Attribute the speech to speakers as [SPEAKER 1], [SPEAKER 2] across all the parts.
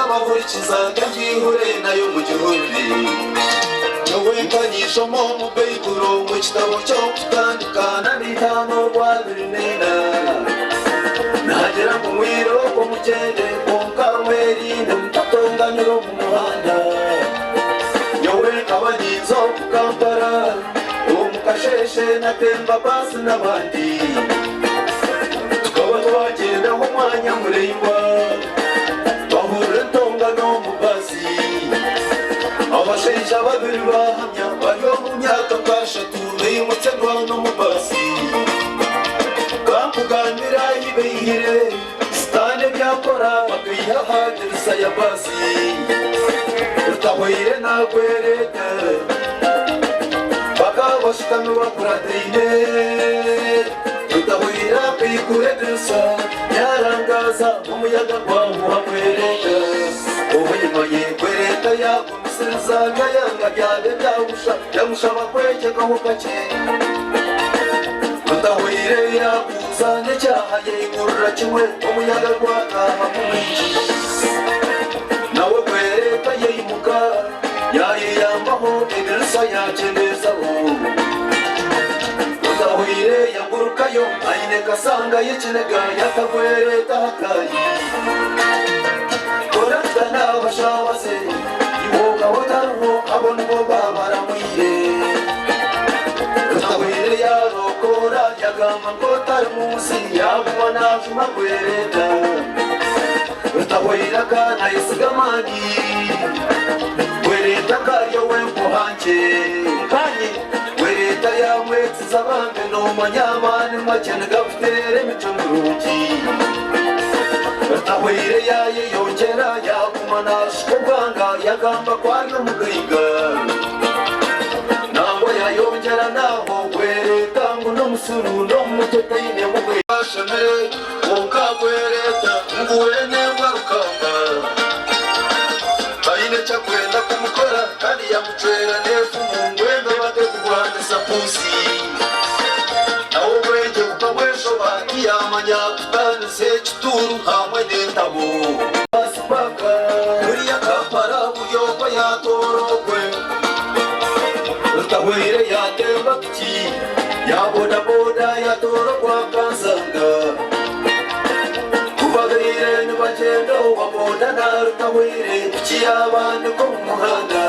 [SPEAKER 1] y'amahurikiza kangihure nayo mu gihuri nyowekanyishomo mu beiburo mu kitabo cyo kutandukana n'itano rwa birinena nagera mu mwiro ko mugende konkamweri ndamutonganyiro mu muhanda nyowekabanyinzo ku Kampala umukasheshe na Temba basi n'abandi tukaba twagenda mu mwanya muremba bahura ntongano mu basi abasheja babiri bahamya bariho mu myaka kashatu bimutse no mu basi kakuganira ibihire stane byakora bakayihahadirisa ya basi utahwire nagwerete bakabashikanura kuradine utahwira kwikuredesa yarangaza umuyaga kwamu hamwerete ubunyimanye kwereta yakumisiriza gayanga byade byawusha yamusha bakwekekaho gake utahwire yakuzanye cyaha yigurira kimwe umuyaga gwataha kumwinshi nawe kwereta yeyimuka yayiyambaho idirisa yakendezaho utahwire yagurukayo ayineka sanga y'ikinega yakagwereta hakayi korata n'abashabase iwoga wotaruho abona uwo babaramwire utahwire yarokora yagamba ngo tari munsi yaguma najuma kwereta utahwire akana yisigamani kwereta karyo wempuhanje kanye kwereta yamwetsiza abambe n'umanyamani makene gafutere mico mirungi utahwire yaye yongera yaguma nashikobwanga yagamba kwaryo mugahiga nangwa yayongera naho kwereta ngo n'umusuru n'umutotayine mugashemere konka kwereta nguwe nengwa rukamba ayine cyakwenda kumukora kandi yamucera nefu mu ngwendo bate kurwandisa pusi nawo bwenge bukabweshoba ntiyamanya kutanise kituru hamwe n'intabo basipaka kuriya Kampala buyoba yatorokwe utahwire yatemba tuki yaboda boda yatorokwa kansanga kubagire nibagenda waboda na rutahwire tuki abandi ko mu muhanda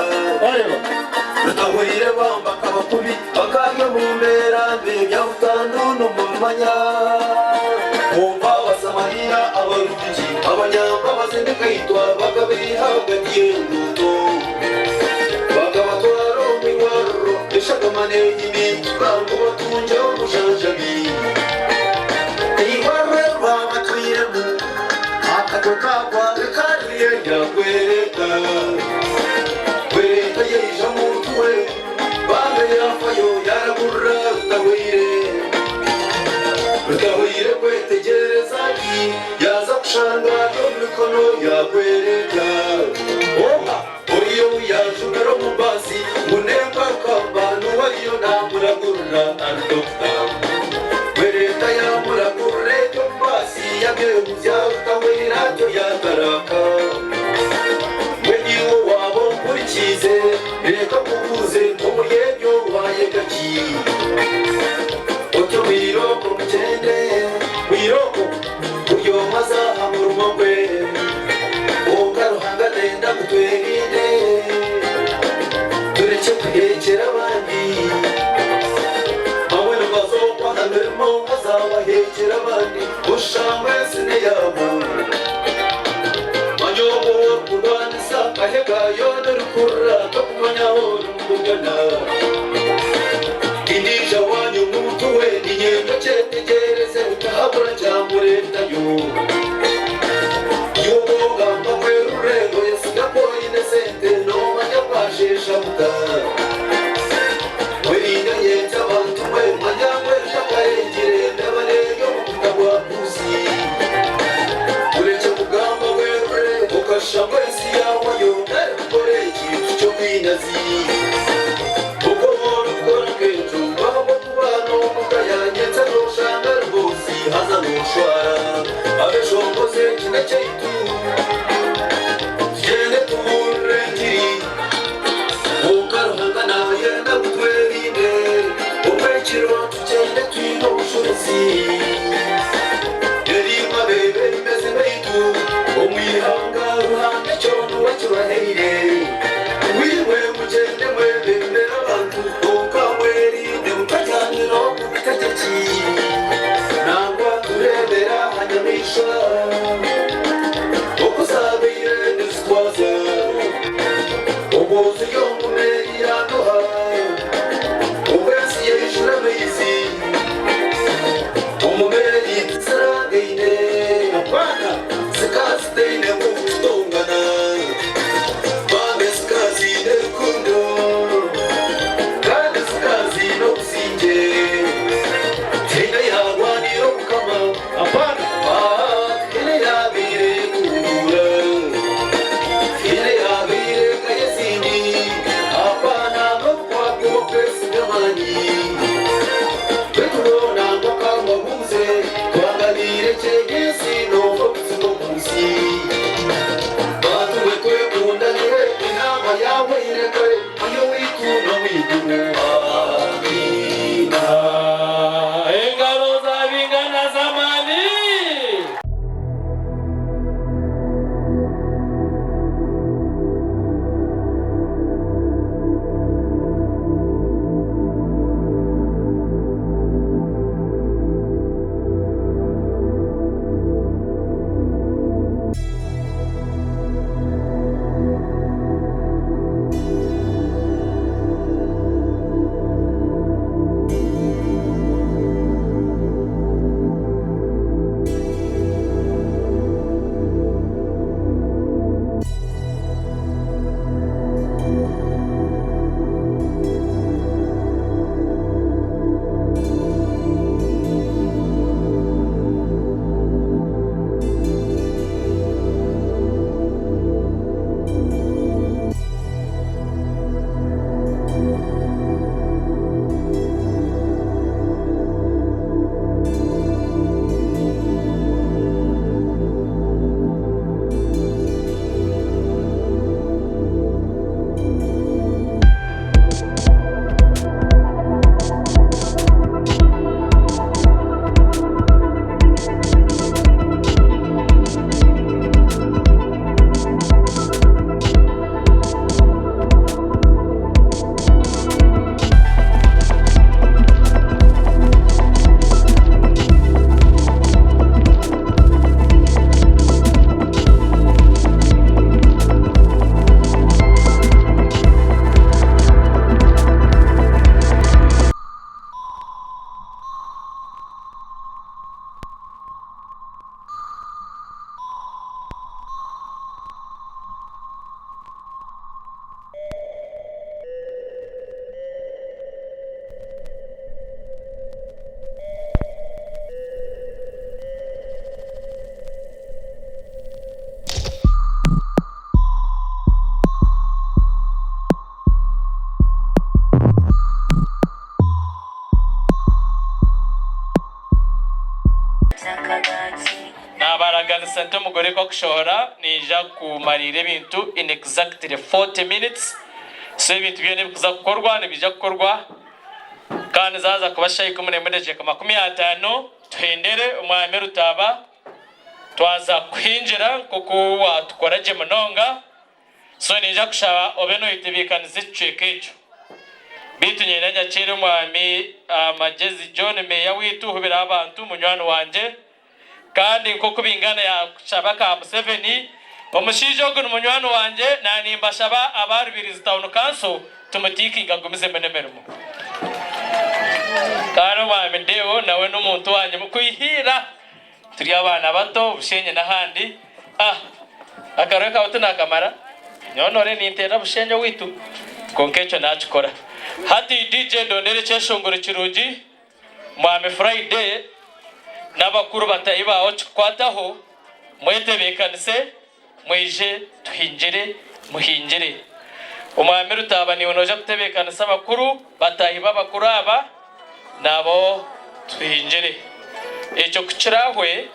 [SPEAKER 1] rutahwire bambaka abakubi bakajya mu mberambe bya butandu n'umumanya kumva basamahira abarutuki abanyamba bazindika yitwa bakabihabwa n'yenduto bakabatwara miwaro ishagamane y'ibintu bango batunja umujanjabi iwarwe babatwiremu akatokagwa rekariye yakwereka kwereka yeja muntu we bambe yafayo yaragurra rutahwire kwetegereza ki yaza kushanga no mikono yakwereka oha uriyo yajugaro mu basi munemba kamba nuwariyo namuragurra andokta kwereka yamuragurre cyo basi yageuzya rutahwira cyo yataraka mwenyiwo wabo nkurikize reka kuvuze umuryenyo wayegaki otyo wiroko mukende wiroko uyo maza amuruma kwe ukaruhanga nenda kutwerinde tureke kuhekera abandi mawe n'amazokwa hamerimo azabahekera abandi ushangwe sine yabo manyobo kurwanisa ahega yone rukura tokumanyaho rumugana indija wanyu muntu we ninyendo cyetegereze utahabura cyamuretayo yubogamba kwerurego yasiga koine sente nomanya kwashesha buta weringa yeta abantu we manyamwe shakarengire ndabareyo mukutagwa kuzi ureke kugamba werure ukashamba isi yawayo ndarikore ikintu cyo kwinazi uko muntu ukora kenshi waba kubana umukayanyetse n'ushanga rwose haza n'ushwara abeshongoze kinacyitu
[SPEAKER 2] omuntu omugore ko kushohora nija kumarira ebintu in exactly 40 minutes. So ebintu byone bikuza gukorwa nibija gukorwa kandi zaza kubashayi kumunemereje kama 50 tuhendere umwami Rutaba twaza kwinjira kuko watukoraje munonga. So nija kushaba obeno itibikanize cyekecho bitu nyenanya cyere umwami Magezi John Meya witu hubira abantu munywano wanje kandi nkoko bingana ya shabaka Museveni omushijo guno munywano wanje nanimba shaba abarubiriza town council tumutikinga gumize menemermo karo mwami ndeo nawe n'umuntu wanje mukuyihira turi abana bato bushenye nahandi akareka utuna kamara nyonore nintera bushenye witu konkecho nachikora hati DJ ndondere cyeshongore kirugi mwami Friday n'abakuru batayibaho kwataho mwetebekanise mweje tuhinjire muhinjire umwami Rutaba ni unoje kutebekanisa abakuru batayiba bakuru aba nabo tuhinjire icyo kucirahwe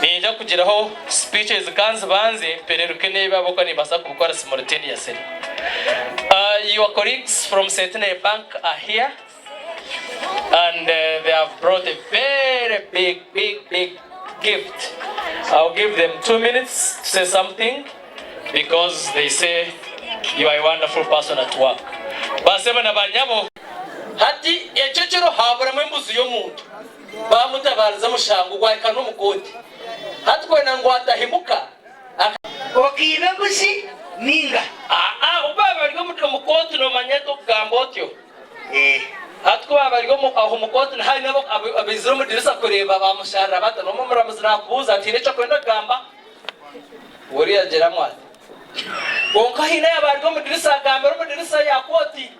[SPEAKER 2] ninja kugiraho speeches kanzi banze pereruke neba boko ni basa gukora simultaneous. Your colleagues from Centenary Bank are here and they have brought a very big gift. I'll give them 2 minutes to say something because they say you are a wonderful person at work. Basema na banyabo hati yececero habura mwembuzi yo muntu bamutabariza mushango gwaka no mukoti hati kwena ngo atahimuka okibe gusi ninga ubaba bari gomutwe mukoti no manyeto gambotyo hati ko bari gomu aho mukoti hari nabo abiziro mudirisa kureba bamushara bata no muramuzira kubuza ati neco kwenda gamba wori agera mwati bonka hina yabari gomudirisa gamba mudirisa yakoti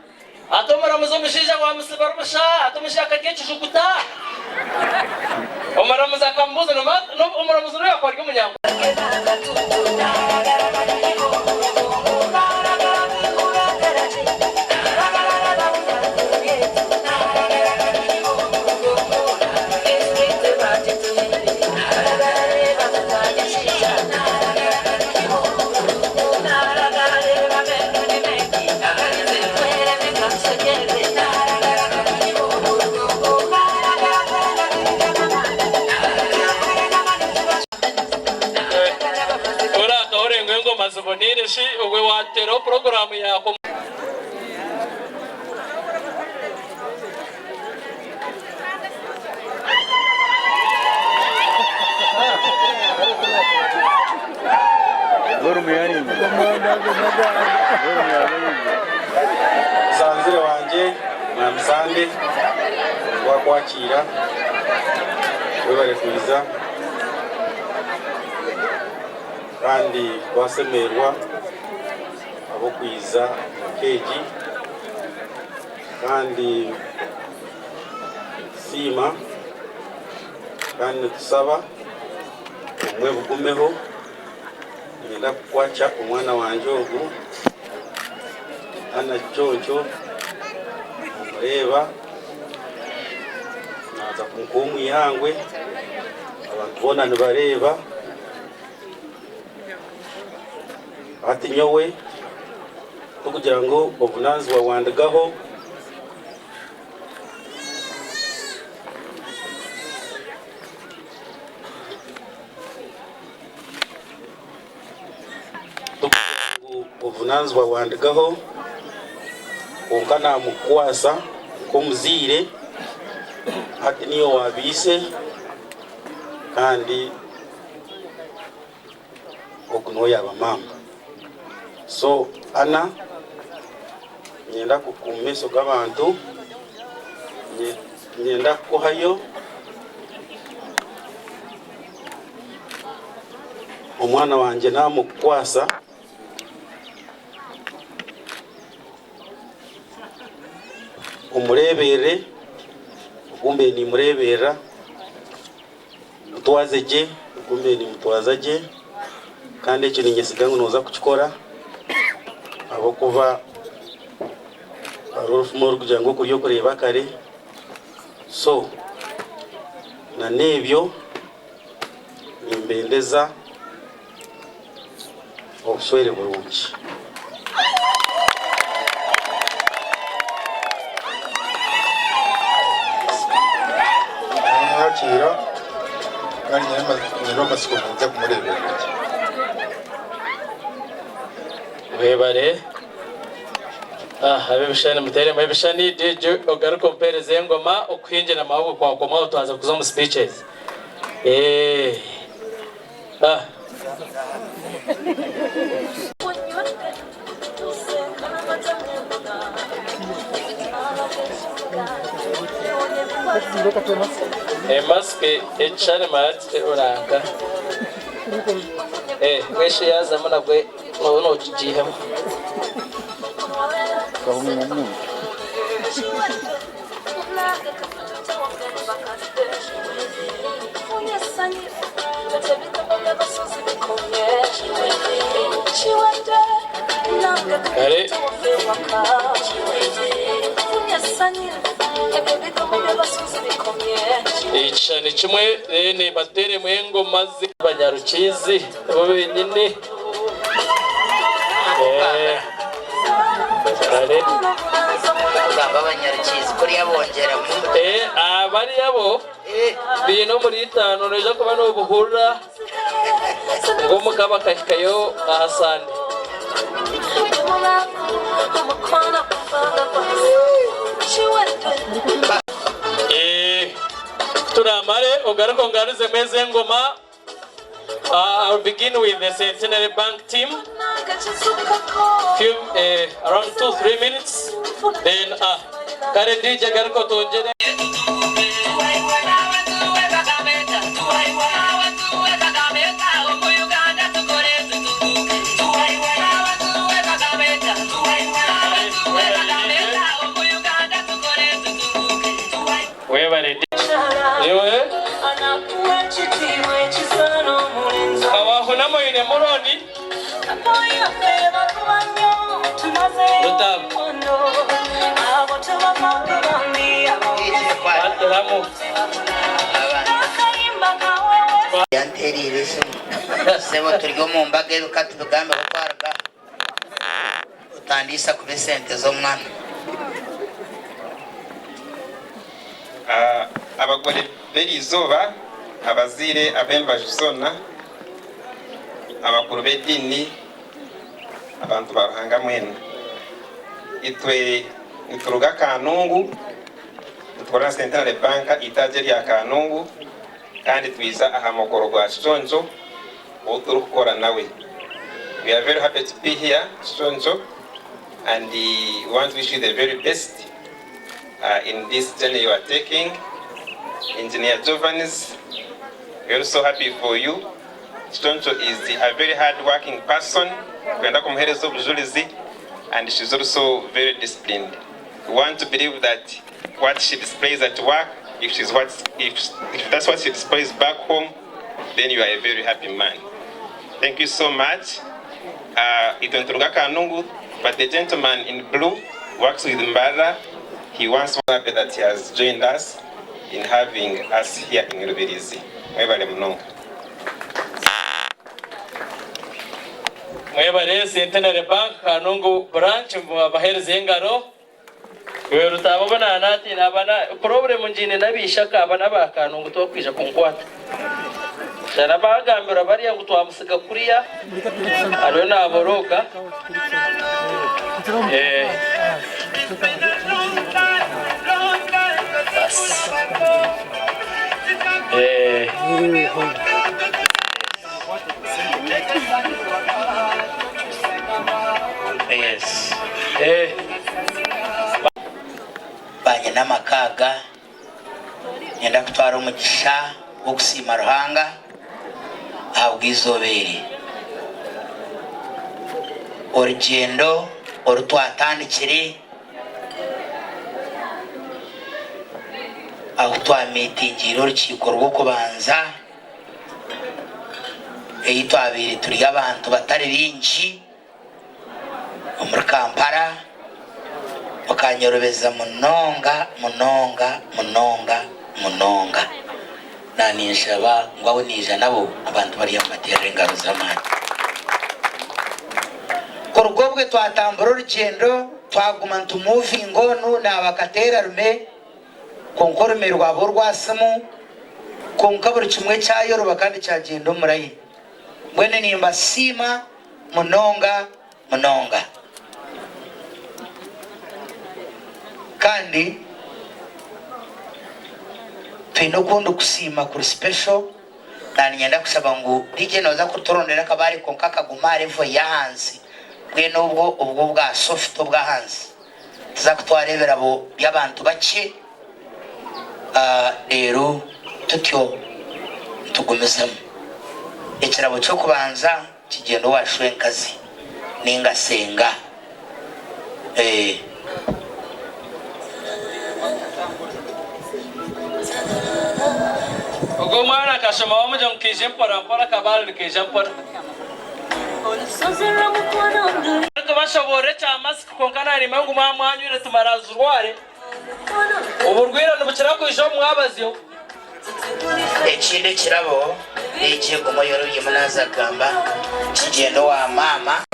[SPEAKER 2] atomara muzomushisha kwa musibara musha atomushaka gecushukuta omara muzakambuza no omara muzuru yakwarga munyango mazubonire shi uwe watero programu yako
[SPEAKER 3] sanzire wanje namsande wakwakira webale kuiza kandi wasemerwa abo kwiza keji kandi sima kandi tusaba umwe bugumeho ngenda kukwacha umwana wanje ogu ana chocho mureba naza kumukumu yangwe abantu bona nibareba ati nyowe kugira ngo obunanzi wawandagaho obunanzi wawandagaho onkana mukwasa komuzire ati niyo wabise kandi okuno yaba mama. So ana nyenda kukumeso gabantu nyenda kuhayo omwana wanje namukwasa umurebere ugumbe ni murebera mutwazeje ugumbe ni mutwazaje kandi icyo ninyesigango noza kukikora abo kuva arufumoro kugira ngo kuriyo kureba kare. So na nebyo nimbendeza obushwere burungi.
[SPEAKER 4] mwakira kandi nyiri amasiko muze kumurebera iki
[SPEAKER 2] webare abe bishani mutere mu bishani DJ ogaruko mpereze ngoma ukwinjira amaboko kwa koma utaza kuza mu speeches maske echane mat oranga weshe yazamo nagwe no kijihemo Kare ichani chimwe ne batere mwengo mazi banyarukizi bo benyine kare
[SPEAKER 5] gamba banyarukizi kuri yabongera
[SPEAKER 2] abari yabo bino muri 5 nejo kuba no buhura ngo mukaba kahikayo ahasande turamare ogaruko ngarize meze ngoma. I'll begin with the Centenary Bank team. Around 2-3 minutes. Then kare DJ garuko tonjere. Awahunamo ine moroni
[SPEAKER 5] yanterire sebo turyo mu mbage ukatugambe gutwaraga utandisa ku besente zo mwana
[SPEAKER 6] abagore berizoba abazire abembajisona abakuru b'edini abantu bahanga mwene itwe nituruga Kanungu dukora Centenary Bank itaje rya Kanungu kandi twiza ahamogoro gwa Chonjo uturu gukora nawe. We are very happy to be here Chonjo and we want to wish you the very best in this journey you are taking. Engineer Giovannis, we are so happy for you. Chonjo is a very hard-working person, and she's also very disciplined. We want to believe that what she displays at work, if that's what she displays back home, then you are a very happy man. Thank you so much. But the gentleman in blue works with Mbara. He wants to happy that he has joined us in having us here in Rubirizi.
[SPEAKER 2] mwebare Centenary Bank Kanungu branch mbahereze ngaro wewe utabona nati nabana problem njine nabishaka abana ba Kanungu to kwija kunkwata dara bagambira bari yangu twamusiga kuriya ariyo naboroka
[SPEAKER 5] yes banye namakaga nyenda kutwara umugisha wo gusima Ruhanga abwizobere urugendo orutwatandikire aho twamitingiro urukiko rwo kubanza twabiri turi abantu batari binji muri Kampala bakanyorobeza munonga naninshaba ngo abo nija nabo abantu bari amatera ingaro z'amani korugobwe twatambura urugendo twaguma ntumuvingo nuna bakatera rume konkorume rwabo rwasimu konka buri kimwe cyayoroba kandi cyagenda umurayi mwene nimba sima munonga kandi twino kundi kusima kuri special nani nyenda kusaba ngo rije noza kuturondera kabari konka kaguma revo ya hansi mwene ubwo bwa soft bwa hansi tuzakutwarebera bo y'abantu bake rero tutyo tugumizamo ikirabo cyo kubanza kigendo washuye nkazi ningasenga
[SPEAKER 2] ubwo mwana kashoma wamuja mkije mpora kabali kije mpora ariko bashobore cyamasi konkana ni mangu mwanyure tumarazurware uburwira nubukira kwisho mwabazyo
[SPEAKER 5] ekinde kirabo ije gumoyoro yimunaza gamba kigendo wa mama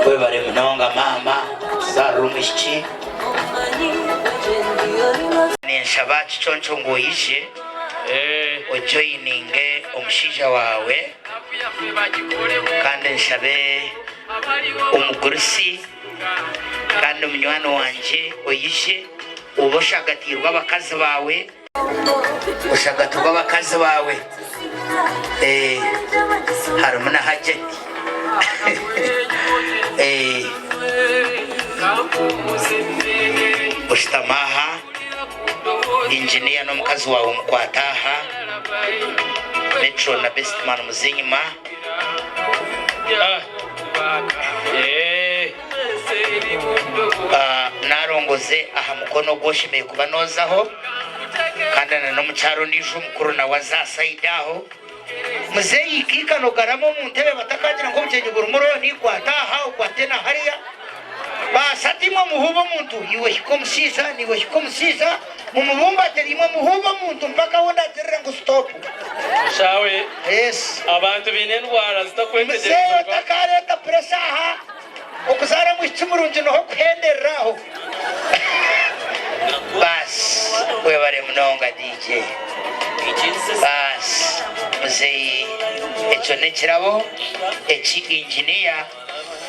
[SPEAKER 5] we bare munonga mama zarumishiki ninshaba chichoncho ngoyije ojoyininge omushija wawe kandi nshabe umugurusi kandi umunywani wanje oyije uboshagatirwa abakazi bawe ushagatirwa abakazi bawe harimo na hajeti ushitamaha engineer no mukazi wawe umukwataha metro na bestman muzinyima narongoze aha mukono goshimeye kubanozaho kandi no mucyaro niju mukuru na wazasaidaho muzeyi kikano garamo mu ntebe batakagira ngo mcenye burumuro ni kwataha ukwatena hariya basatimwe muhubo muntu iwe hikomusiza niwe hikomusiza mumubumba terimo muhubo muntu mpaka wonda terera ngo stop
[SPEAKER 2] shawe
[SPEAKER 5] yes
[SPEAKER 2] abantu binendwara zitakwendeje
[SPEAKER 5] muzeo takare ta presaha okuzara mu chimurunje no kuhenderaho bas we bare munonga DJ bas muzeyi echo nekirabo echi engineer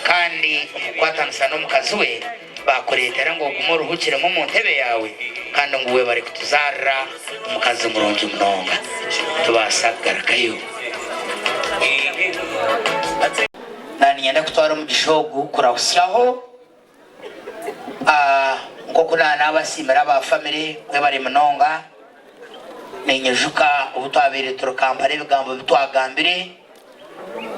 [SPEAKER 5] kandi umukwatanisa no mukazuwe bakoretera ngo gumuruhukire mu ntebe yawe kandi ngo we bari kutuzara umukazi muronje munonga tubasagara kayo nani nyenda kutwara mu gishogu kurahusyaho ngo kuna nabasimira ba family we bari munonga nenyejuka ubutwabire turukampare bigambo bitwagambire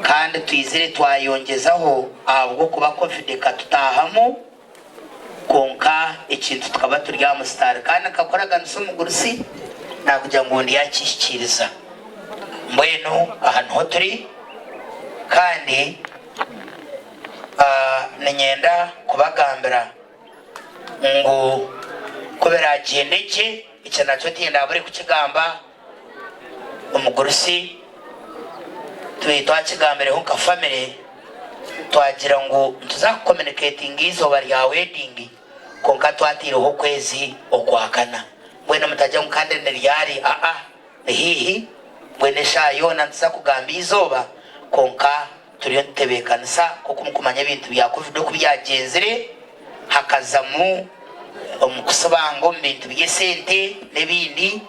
[SPEAKER 5] kandi twizire twayongezaho ahubwo kuba confident katutahamo konka ikintu tukaba turyamo star kandi akakoraga n'umugurusi nakugira ngo ndi yakishikiriza mbweno ahantu ho turi kandi nenyenda kubagambira ngo kubera agendeke icyo nacyo tinda bari kukigamba umugurusi twakigambire ho ka family twagira ngo tuzakommunicating izo bari ya wedding konka twatiriho kwezi okwakana mwene mutajya mukandene ryari hihi mwene shayo nantsa kugamba izoba konka turiyo ntebekanisa kuko mukumanya ibintu bya covid kubyagenzere hakazamu umukusabango mbintu byesente nebindi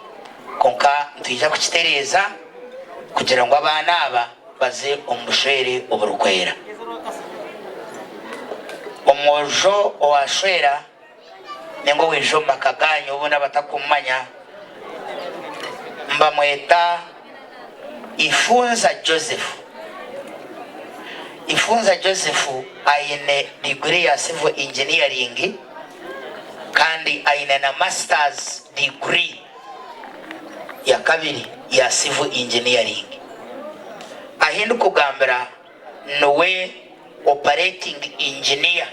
[SPEAKER 5] konka ntija kukitereza kugira ngo abana aba baze umushere uburukwera umwojo owashwera nengo wejo makaganyo ubona batakumanya mbamweta Ifunza Joseph aine degree ya civil engineering kandi aine na masters degree ya kabiri ya civil engineering ahindu kugambira nowe operating engineer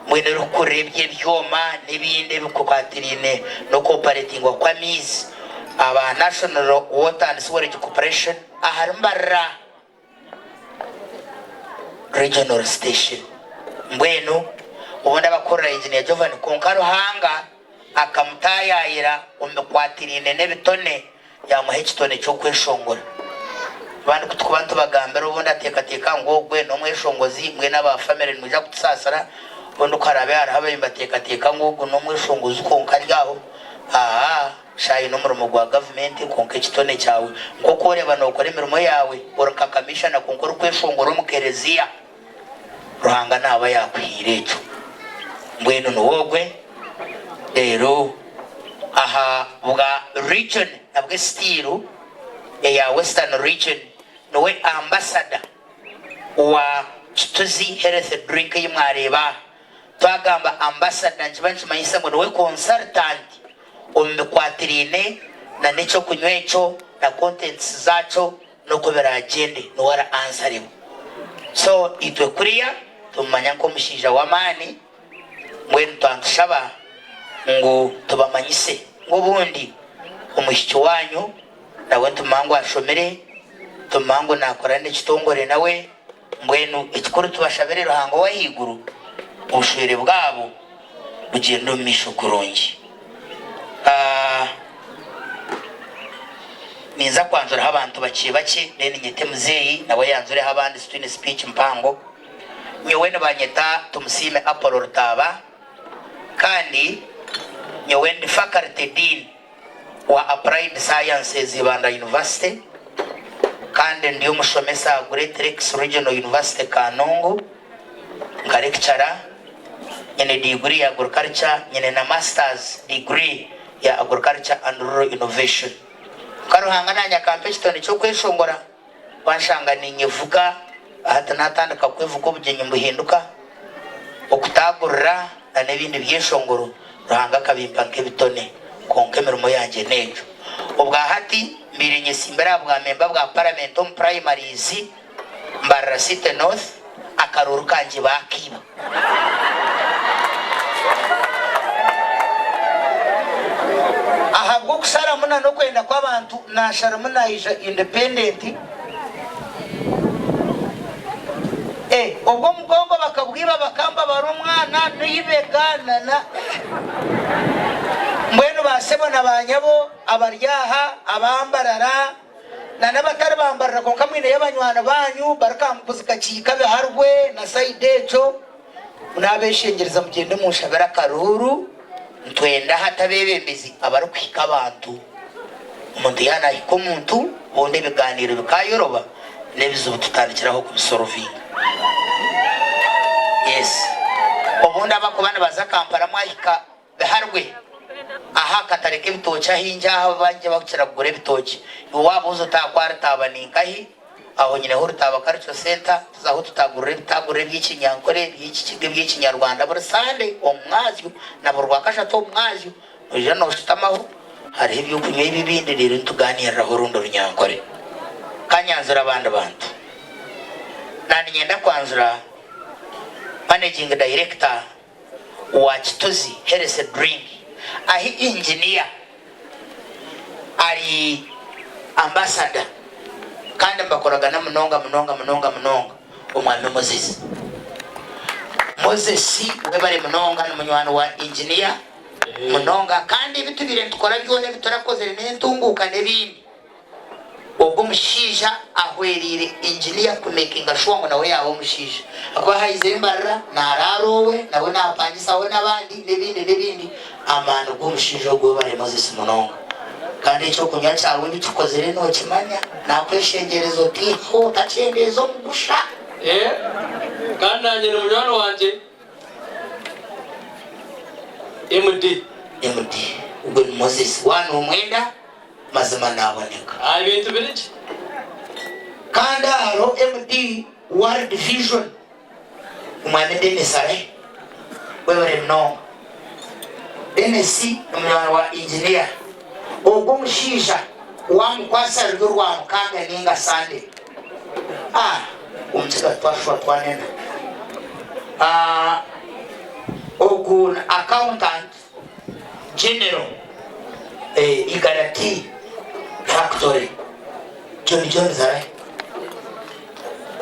[SPEAKER 5] mwene rukurebye byoma n'ibindi bikubatirine no cooperating kwa mizi aba National Water and Sewerage Corporation aharimbara regional station mbwenu ubundi abakorera engineer Jovan Konkaruhanga akamutayayira umukwatirine n'ebitone yamuha ekitone cyo kweshongora bandi kutukubantu bagambera ubundi atekateka ngo gwe no mweshongozi mwe n'aba family muja kutusasara ubundi ukarabe harabe imbatekateka ngo gwe no mweshongozi konkaryaho shayi n'umurumo gwa government konke ekitone cyawe ngo koreba no kore imirimo yawe urakakamisha na konkora kweshongora mu kereziya Ruhanga naba yakwirecho mbwenu nuwogwe rero aha bwa region nabwe stiru ya Western region nowe ambassador wa Kituzi health drink y'imwareba twagamba ambassador njibanchi mayisa ngo nowe consultant umekwatirine na nicho kunywecho na contents zacho no kubera agenda no wara answer so itwe kuriya tumanya ko mushija wamani mwenu twantushaba ngo tubamanyise ngo bundi umushiki wanyu nawe tumango ashomere tumango nakorane kitongore nawe mwenu ikikuru tubashabere Ruhango wahiguru ubushwere bwabo bugendo misho kurungi niza kwanzura abantu baciye bake nene nyete muzeyi nawe yanzure abandi student speech mpango nyowe nabanyeta tumusime Apollo Rutaba kandi nyowe ndi faculty dean wa Applied Sciences Ibanda University kandi ndi umushomesa Great Lakes Regional University Kanungu nga lecturer nyene degree ya agriculture nyene na masters degree ya agriculture and rural innovation Karuhanga nanya kampechitoni cyo kweshongora wanshanga ninyevuga hata natandika kwevuga ubugenye mbuhinduka okutagurira na nebindi byeshongoro Ruhanga kabimpa nk'ebitone konke mirimo yanje nejo ubwa hati mbirenye simbera bwa member bwa parliament on primaries Mbarara City North akaruru kanje bakiba ahabwo kusara muna no kwenda kw'abantu nashara muna ija independent ubwo mugongo bakabwiba bakamba barumwana nibegana na mbwenu basebona banyabo abaryaha abambarara na nabatari bambarara konka mwine y'abanywana banyu barakamukuzika kikabe harwe na saidejo unabeshengereza mugende mushabera karuru ntwenda hatabebembezi abarukwika abantu umuntu yana iko muntu bonde biganiro bikayoroba nebizo tutandikiraho kubisorovinga yes ubundi abakobana baza Kampala mwahika beharwe aha katareke bitocha hinja aho banje bakira kugure bitoki wabuzo takwara tabaninkahi aho nyine huru tabakarcho center zaho tutagurire bitagurire by'ikinyankore by'ikige by'ikinyarwanda burasande omwazyo naburwakasha to omwazyo uje no shitamaho hari ibyo kunywa ibibindi rero tuganira ho rundo runyankore kanyanzura abandi bantu nani nyenda kwanzura managing director wa Kituzi health drink ahi engineer ari ambassador kandi mbakoraga na munonga umwami Moses we bari munonga n'umunywana wa engineer munonga kandi bitubire tukora byone biturakoze n'entunguka nebindi ubwo mushija ahwerire engineer ku making sure ngo nawe yawo mushija akaba hayize Mbarara nararowe nawe napangisaho nabandi nebindi amana ubwo mushija ubwo bari Moses munonga kandi cyo kunya cyawe bitukoze reno kimanya nakweshengerezo tiho tacendezo mugusha
[SPEAKER 2] kandi nanjye n'umunywana wanje MD
[SPEAKER 5] ubwo Moses wana umwenda mazima naboneka
[SPEAKER 2] ibintu biriki
[SPEAKER 5] kandi haro MD World Vision umwami Denisare wewe no Denisi umwana wa engineer ubwo mushisha wamukwasa rwa mukanga ninga sande umtsika twashwa twanena ogun accountant general Igarati factory John Zara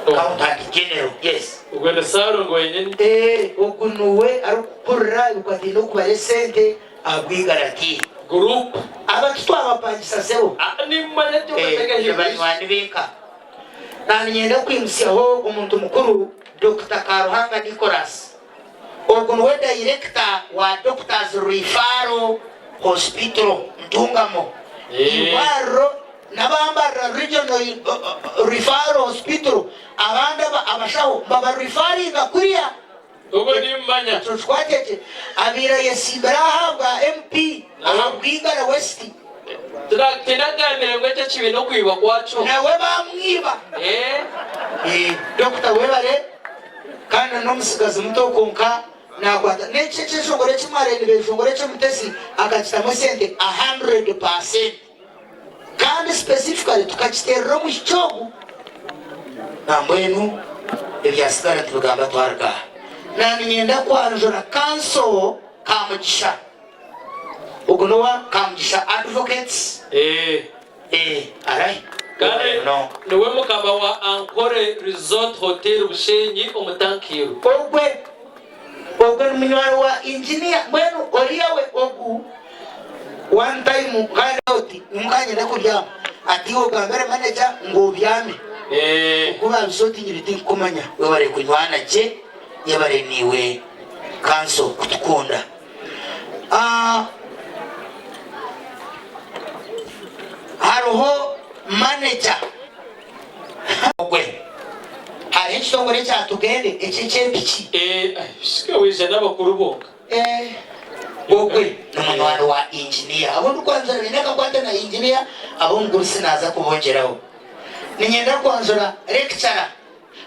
[SPEAKER 5] accountant general yes
[SPEAKER 2] ugwenda saro ngo yenyine
[SPEAKER 5] ogunuwe arukura ukatino kubare sente agwigarati
[SPEAKER 2] group
[SPEAKER 5] abatwa abapangisa sebo
[SPEAKER 2] ni mane cyo batega hibi
[SPEAKER 5] bani beka nani nyenda kwimsiaho umuntu mukuru Dr. Karuhanga Nicholas ogunuwe director wa Doctors Referral Hospital Ntungamo Iwaro nabambara regional referral hospital abanda abashaho baba referringa kuriya
[SPEAKER 2] ugo ni mmanya
[SPEAKER 5] twatete abira yesibara bwa MP abwigara West
[SPEAKER 2] tiraganire ngwete kibi no kwiba kwacu
[SPEAKER 5] nawe bamwiba Dr. Webare kana no musigaza muto konka nakwata necece shongore chimare ni beshongore chimutesi akachitamo sente 100% kandi specifically tukachiterera mu kichogo nambwenu ebyasigara tubagamba twarga nani nyenda kwanjura kanso kamugisha ugunowa kamugisha advocates alright
[SPEAKER 2] kare
[SPEAKER 5] no
[SPEAKER 2] niwe mukaba wa Encore Resort Hotel Bushenyi umutankiru
[SPEAKER 5] ogwe munywaro wa engineer mwenu oriyawe ogu one time kanoti mukanye nakuryama ati ogambere manager ngo byame kuba bisoti nyiriti kumanya we bare kunywana je yabare niwe kanso kutukunda haroho manager ogwe hari kitongore cyatugende ekicempiki
[SPEAKER 2] shika wije n'abakuru bonka
[SPEAKER 5] ogwe n'umunwano wa engineer abo ndukwanza nineka kwata na engineer abo ngurusi naza kubongeraho ninyenda kwanzura lecturer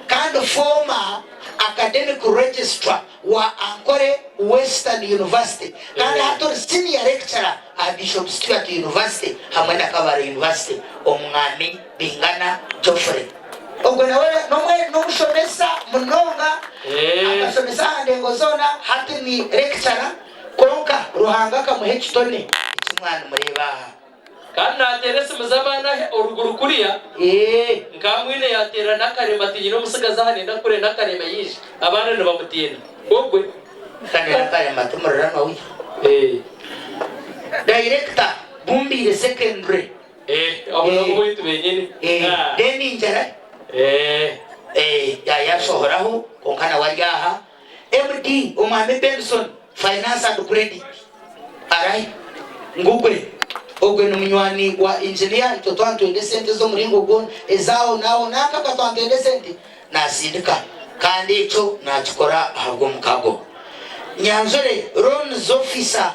[SPEAKER 5] kandi former academic registrar wa Encore Western University kandi hato senior lecturer at Bishop Stuart University hamwe na Kabale University omwami Bingana Geoffrey ogwe nawe no mushomesa munonga akashomesa ndengo zona hati ni lecturer konka ruhanga kamuhe kitone ikimwana mureba
[SPEAKER 2] kandi naterese muzabana uruguru kuriya nkamwine yatera nakarema tinyino musigaza hanenda kure nakarema yije abana ne bamutina ogwe
[SPEAKER 5] kandi nakarema tumurana nawe director Bumbire secondary
[SPEAKER 2] abona ko bitu benyine
[SPEAKER 5] deni njara ya sohoraho konkana waryaha MD umame Benson finance and credit alright ngugwe ogwe n'umunywani wa engineer ito twantwende sente zo muringo gon ezao nawo nakaka twantwende sente nasindika kandi ico nakikora ahabwo mukago nyanzore loans officer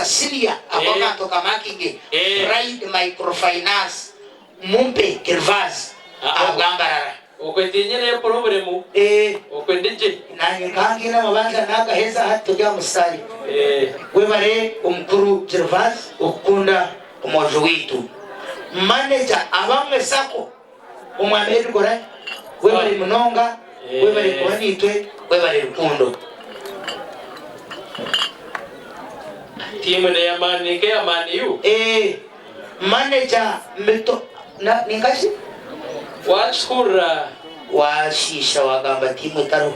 [SPEAKER 5] senior abona toka makinge Pride Microfinance Mumpe Kirvaz agambarara
[SPEAKER 2] okwetenyere problem okwendeje
[SPEAKER 5] nanye kangira mabanza naga heza hatujya musari webare umukuru Gervas ukunda umojo witu manager abamwe sako umwameri gora webare munonga webare kwanitwe webare rukundo
[SPEAKER 2] timu ne yamani ke yamani yu
[SPEAKER 5] manager meto na ningashi
[SPEAKER 2] wachura
[SPEAKER 5] washisha wagamba timu taro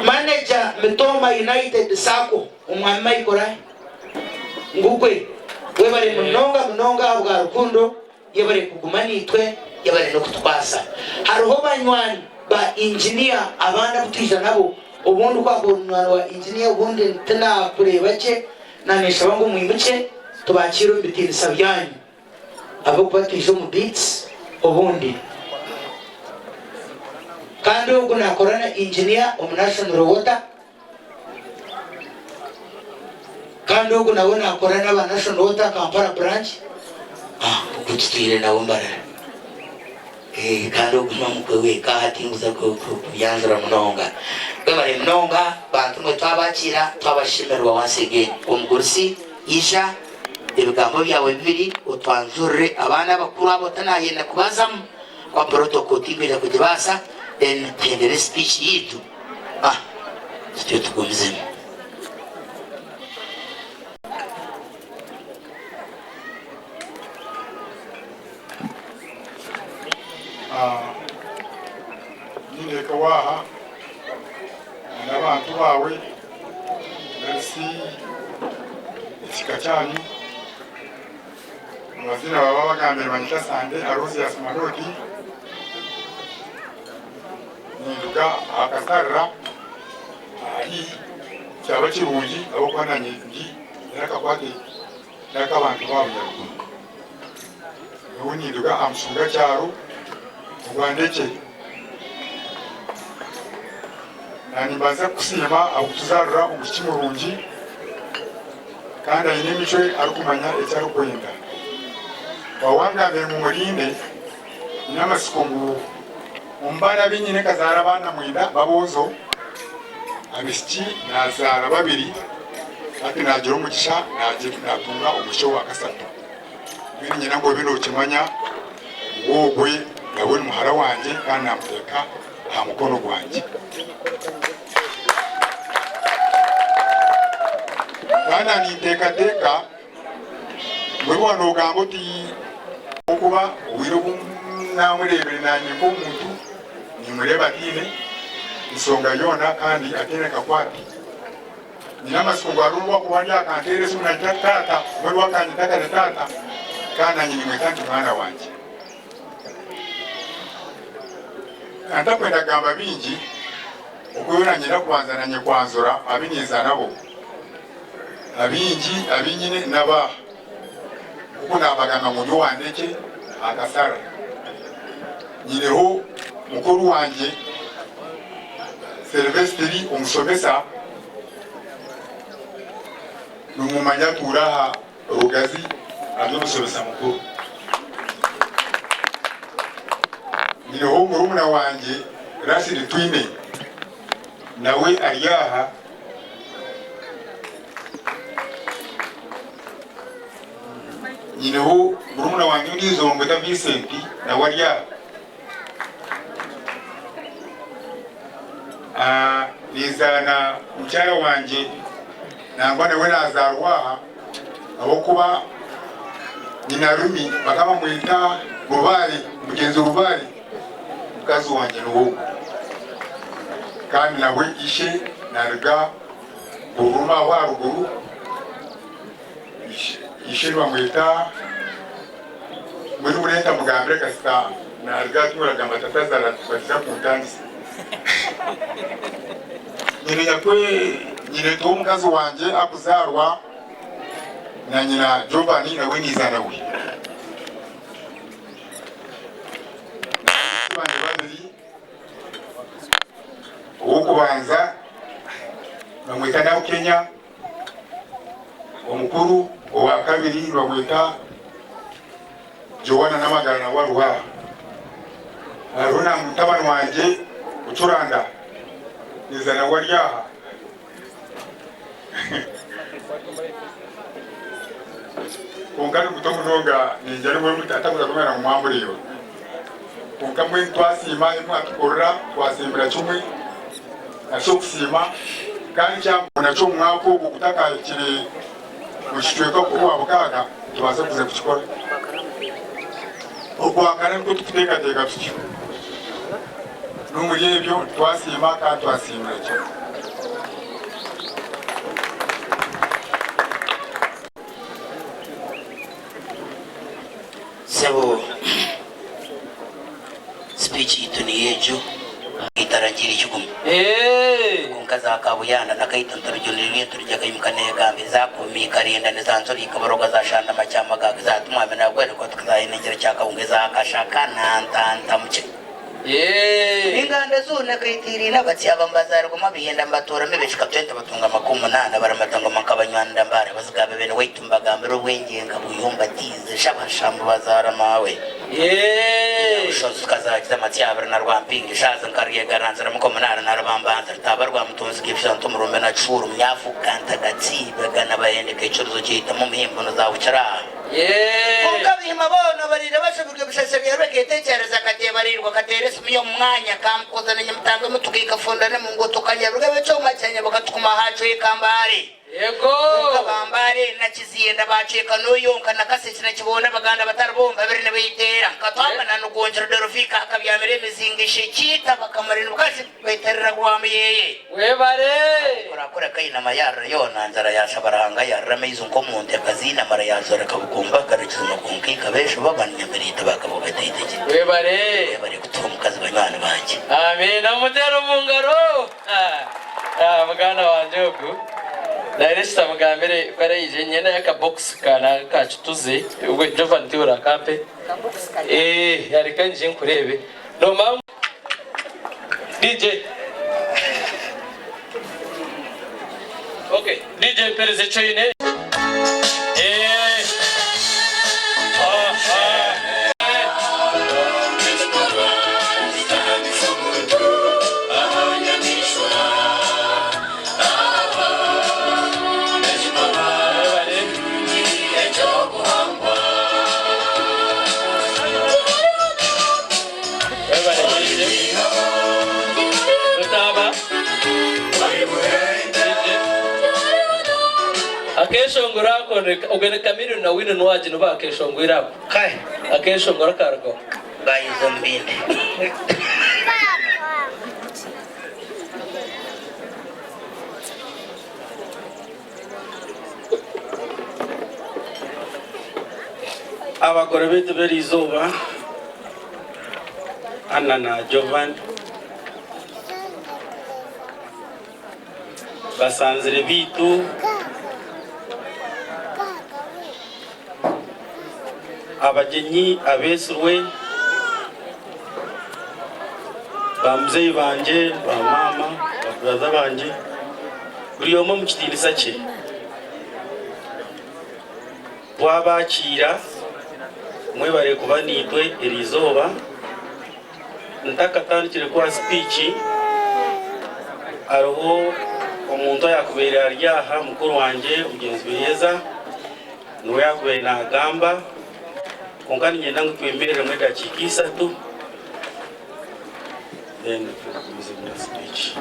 [SPEAKER 5] manager Mitoma United sako umwami ikora ngukwe webare munonga bwa rukundo yebare kugumanitwe yebare no kutwasa haruho banywani ba engineer abanda kutija nabo ubundi kwa kunwana wa engineer ubundi tena kureba cye nanisha bango mwimuke tubakiro bitiri sabyanyu abo kwatije mu beats ubundi kandi uko nakorana engineer national water kandi uko nabona akorana aba national water Kampala branch ukutire nawo mbara kandi uko namukwe ka hatinguza ko yanzura munonga bari munonga bantu mwe twabakira twabashimirwa once again umugurisi isha ibigambo byawe bibiri utwanzure abana bakuru abo tanayenda kubazamu kwa protocol tibira kujibasa then the speech yitu sityo tugumizemo.
[SPEAKER 4] Nindeka waha n'abantu bawe merci ekika cyanyu amazina baba bagambira banyita Sande Arosias Manoti ninduga akasarra ari cyaba kirungi abo kwananye ndi nakakwate nakabantu babo nyaruguru ubu ninduga amusunga cyaro Rwandeke nani baza kusima akutuzarura umushiki murungi kandi ayine imico arukumanya ecyari kwenda wawangambira mu murinde n'amasiko ngo umbana binyine kazara abana mwenda babozo abishiki nazara babiri ati nagira umugisha natunga umucyo wa kasatu binyine ngo bino kimanya wogwe ndabona umuhara wanjye kandi namuteka aha mukono gwanjye kana nitekateka mwewe wanogambo uti okuba wiro namurebere nanye nk'omuntu nimureba atine nsonga yona kandi atine kakwati nina amasiko ngo arumwa kuba lyakantere simunanyita tata mwewe wakanyitakale tata kana nyinimweta nti mwana wanje antakwenda gamba bingi okuyona nyina kwanza nanye kwanzura abinyiza nabo abingi abinyine naba ukuna abaganga mu Wandeke akasara nyineho mukuru wanje Silvestri umusomesa numumanya turaha Rugazi amusomesa mukuru nyineho murumuna wanje Rashid Twine nawe ariyaha nyineho murumuna wanjye ndizongo ta Vincent na warya nizana mucyara wanje nangwa nawe nazarwaha abo kuba nyina Rumi bakaba mwita Rubari mugenzi Rubari mukazi wanje nuwo kandi nawe ishe narga buruma wa ruguru ishirwa mwita muri ureta mugambire kasita narga turaga matatazara twaza kuntandisa nyine yakwe nyine to mukazi wanje akuzarwa na nyina Giovanni nawe nizana we bandi babiri ukubanza bamwita nawe Kenya omukuru owa kabiri bamwita Joana Namagara na waruha aruna mutabani wanje ucuranda nizana waryaha kungana mutomu nonga ninjari mwe mutata kuzakomera mu mwamburiyo kunkamwe twasima imwe atukorera twasimbira chumwe nasho kusima kandi cyangwa cyo mwako gutaka kiri mushitweka kuwa bukaga tubaze kuze kuchikora okwakana ko tukuteka teka tutyo numuri ebyo twasima ka twasimira cyo
[SPEAKER 5] sebo speech ituniyejo itarangira icyuguma kunkaza kabuyana nakayitantara ryoniriye turya kayimukane gambe zakumi karenda nezanzori kabaroga zashanda macyama gaga zatumwame nagwere ko tukazayinengera cyakabungeza akashaka nantanta muce inganda zone kayitiri nabatsi abambazara goma bihenda mbatora mebeshika 20 batunga makumu nana baramatanga makabanywanda mbare bazigabe bene waitumba gambero wengenga buyumba tize shabashamba bazara mawe ushoza kazakiza matyabra na rwampingi shaza nkariye garanzara mukomunara na rabambanza tabarwa mutunzi kifyanto murume na churu myafu kanta gatsibe gana bayende kechuruzo cyita mu mihimbo no zawucara ukabihima bona barira bashabirwe bishashe byarwe ketekereza katiye barirwa katerese muyo mwanya kamkozana nyamutanga mutukika fondane mu ngo tukanyabwa becho macanya bakatukuma hacho ikambare
[SPEAKER 2] yego
[SPEAKER 5] kabambare nakiziyenda baceka noyonka nakasetse nakibona baganda batarabomba bere nebayitera katwamba nanugonjera dorofika akabyamere mizingishe kita bakamarina bukasi bayiterera gwamiyeye
[SPEAKER 2] webare
[SPEAKER 5] kurakora kaina mayara yona nzara yashabaranga yaramizo nkomunde kazina mara yazora kabugomba karakizo konkika besho babanya berita bakabo batayiteje
[SPEAKER 2] webare
[SPEAKER 5] kutumkazi banyana banje
[SPEAKER 2] amen amutero mungaro mugana wanje ugu Nairista mugambere kwarayije nyenda yaka box kana kachutuze ubwo Jovan Tiura kape yareka nje nkurebe no mam DJ okay DJ Pereze Chaine akeshongora kone ogene kamiru na wino nwaji no ba akeshongora
[SPEAKER 5] kai
[SPEAKER 2] akeshongora kargo
[SPEAKER 5] bayizo mbinde
[SPEAKER 3] abagore betu berizoba Anna na Jovan basanzire bitu abagenyi abesurwe bamzeyi banje ba mama babraza banje buri yomo mu kitinisa cye wabakira mwebare kuba nitwe erizoba ntakatandikire kwa speech aroho omuntu yakubera aryaha mukuru wanje ugenzi beza nuwe yakubera nagamba konkani nyenda ngutwemberere mwe dakika 3 then use the speech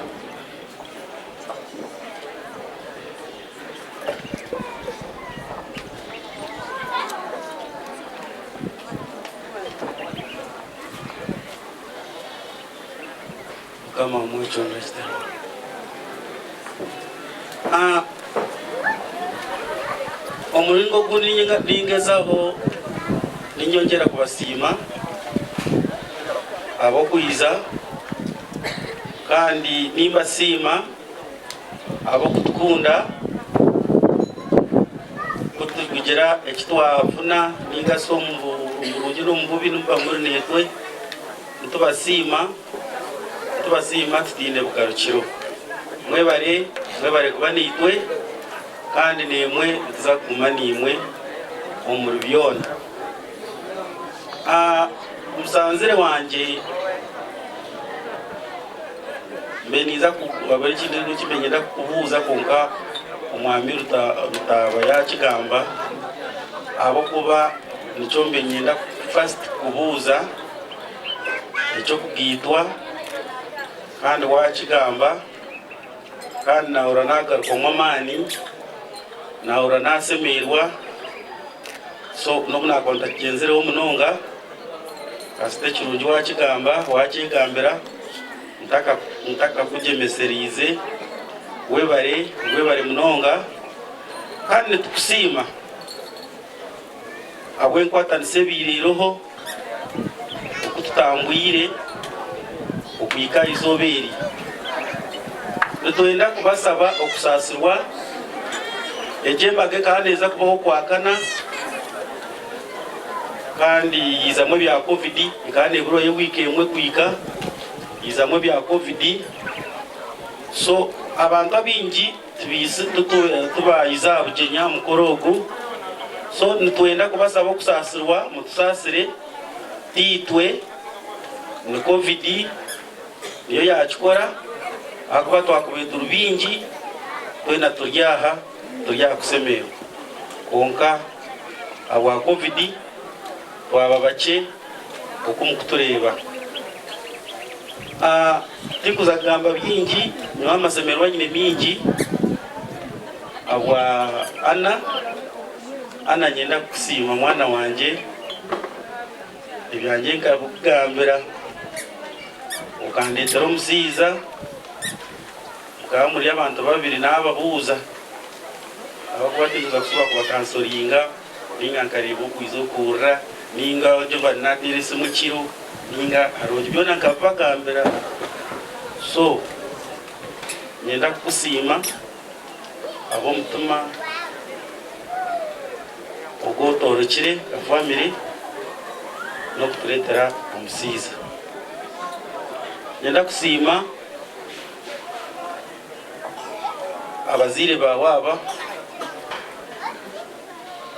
[SPEAKER 3] kama mwicho nesta omulingo guninga ningezaho ninyongera kubasima abo kuiza kandi nimba sima abo kutukunda kutugira ekitwafuna ninga so mburugiro mbubi numba muri netwe ntubasima tutinde bukarukiro mwebare kuba nitwe kandi nemwe tuzaguma nimwe omuri byona musanzire wanje mbeniza kubabari kintu kimenyera kubuza konka umwami rutaba yakigamba abo kuba nico mbenyenda first kubuza icyo kugitwa kandi wakigamba kandi naura nagaruka mwamani naura nasemerwa so no munakonta kigenzere wo munonga kasite kirungi wakigamba wakigambira ntaka kugemeserize webare munonga kandi tukusima abwe nkwatanise biriroho ukututambwire ukuyika izoberi nitwenda kubasaba okusasirwa ejembage kandi eza kubaho kwakana kandi yizamwe bya covid kandi eburo ye wiki emwe kwika yizamwe bya covid so abantu abingi tubise tubayiza bugenya mukorogo so nitwenda kubasaba okusasirwa mutusasire titwe ni covid niyo yakikora akuba twakubita bingi twena turyaha kusemerwa konka abwa covid twaba bake uko mukutureba tikuza kugamba byingi niho amasomero nyine mingi abwa ana nyenda kusiima mwana wanje ebyanjye nkabugambira ukandetera omusiiza mukaba muri abantu babiri n'ababuuza abakubatikuza kusuba kubakansoringa ninga nkaribu kwiza okurra ninga ojo banatera esimu kiro ninga harojo byona nkabagambira so nyenda kusiima ab'omutima ogwotorokire ka family n'okutureetera omusiiza nyenda kusiima abazaire bawe aba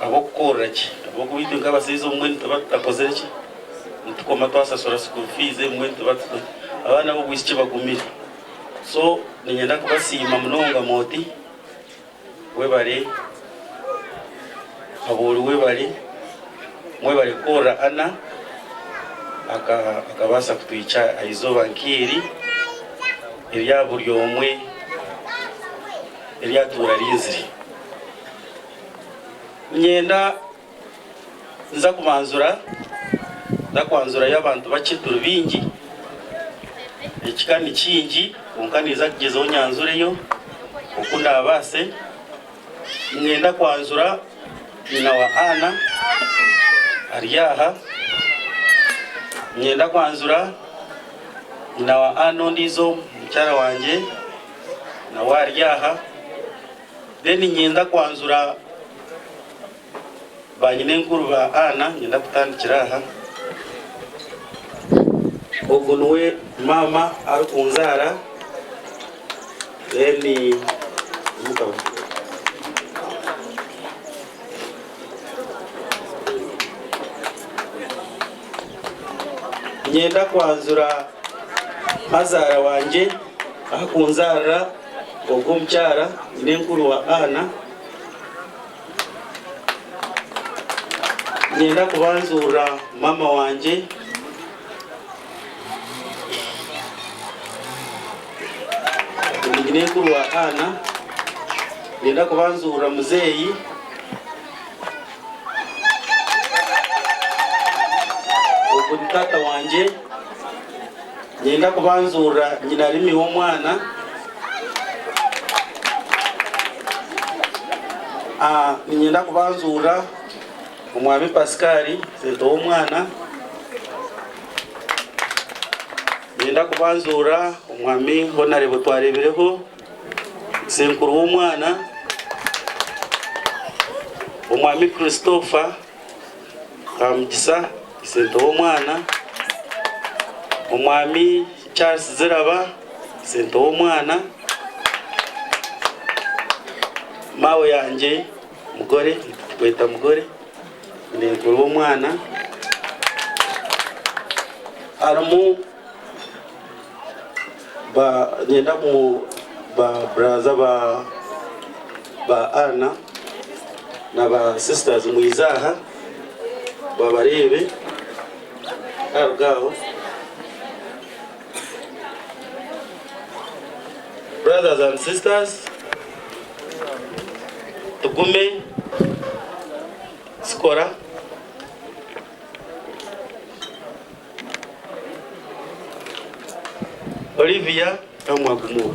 [SPEAKER 3] abokukorera ki abokubitu nk'abasaiza omwe nituba tutakozere ki nitukoma twasasura school fees emwe nituba abaana b'obwisiki bagumire so ninyenda kubasiima munonga moti webare abori webare kora ana akabasa kutwica aizoba nkiri erya buri omwe eryatura rinziri nyenda nza kwanzura y'abantu bakituru bingi ekikani kingi konka niza kugezaho nyanzureyo oku ndaabase nyenda kwanzura nyina wa ana ari aha nyenda kwanzura nyina wa ana ondiizo mukyara wanje nawe ari aha then nyenda kwanzura banyina enkuru ba ana nyenda kutandikira aha ogu niwe mama ari kunzaara then nyenda kwanzura hazaara wanje akunzaara ogwo mukyara nyina enkuru wa ana nyenda kubanzura mama wanje nyina enkuru wa ana nyenda kubanzura muzeeyi ogwo ni tata wanje nyenda kubanzura nyina rimi w'omwana nyenda kubanzura omwami Pascal sente w'omwana nyenda kubanzura omwami Honorable twarebereho senkuru w'omwana omwami Christopher Kamugisa sente w'omwana omwami Charles Ziraba sente w'omwana mawe yanje mugore tukweta mugore nenkuru w'omwana harimu nyenda mu braza ba ana na ba sisters mwizaha babarebe arugaho brothers and sisters tugume sikora Olivia Kamwagumu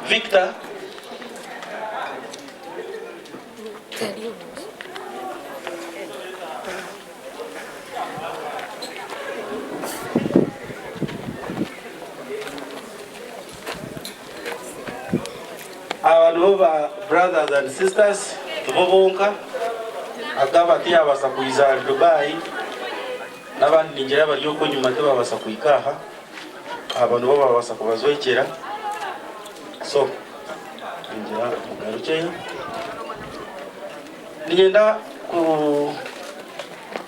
[SPEAKER 3] Victor abantu ba brothers and sisters tubobonka agaba tiyabasa kuiza Dubai n'abandi ningira bari yo kunyuma tebabasa kuikaha abantu bo babasa kubazwekera so ningira mugaruke nigenda